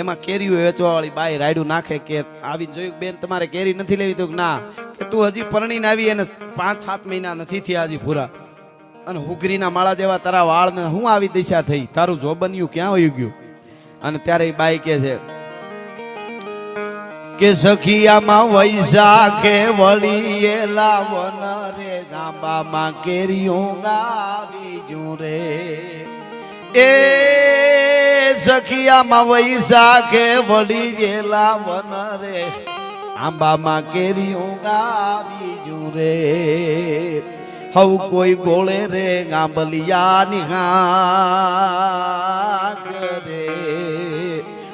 એમાં કેરીઓ વેચવા વાળી બાઈ રાયડું નાખે કે આવીને જોયું બેન તમારે કેરી નથી લેવી તો ના કે તું હજી પરણીને આવી એને 5-7 મહિના નથી થયા હજી પૂરા અને હુગરીના માળા જેવા તારા વાળ ને હું આવી દિશા થઈ તારું જોબન્યું ક્યાં વયું ગયું અને ત્યારે એ બાઈ કે છે કે સખિયામાં વૈશાખે વળીએલા વન રે ગાંબામાં કેરીઓ ગાવી જુરે એ સખિયામાં વૈશાખે વળીએલા વન રે આંબામાં કેરીઓ ગાવી જુરે હવ કોઈ ગોળે રે ગાંબલિયા નિહાગ રે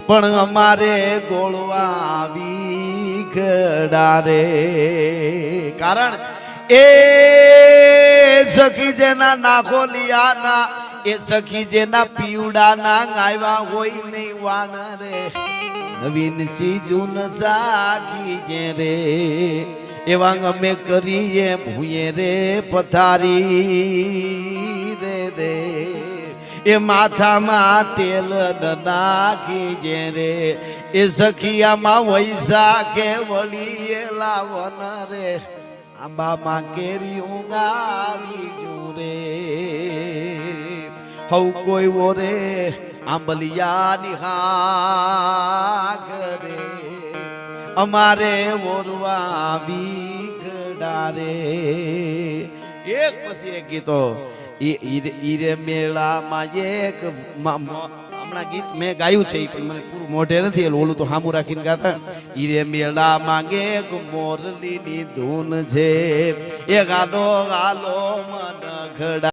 પણ અમારે ગોળવા આવી ગડા રે કારણ એ સખી જેના નાખોલિયાના એ સખી જેના પીવડાના આવ્યા હોય નહીં વાન રે નવીન ચીજું સાખી જે રે એવા અમે કરીએ ભૂયે રે પથારી રે રે એ માથામાં તેલ નાખી જે રે એ સખિયામાં વૈશાખે વળીએલા વન રે આંબામાં કેરીઓ ગાવી જુરે હવ કોઈ ઓરે આંબલિયા નિહાગ રે અમારે ઓરવા આવી ગડા રે એક પછી એક ગીતો ઈરે મેળામાં એક હમણાં ગીત મેં ગાયું છે મને પૂરું મોઢે નથી ઓલું તો હામું રાખીને ગાતા ઈરે મેળામાં એક મોરલીની ધૂન છે એ ગાલો ગાલો મન ઘડા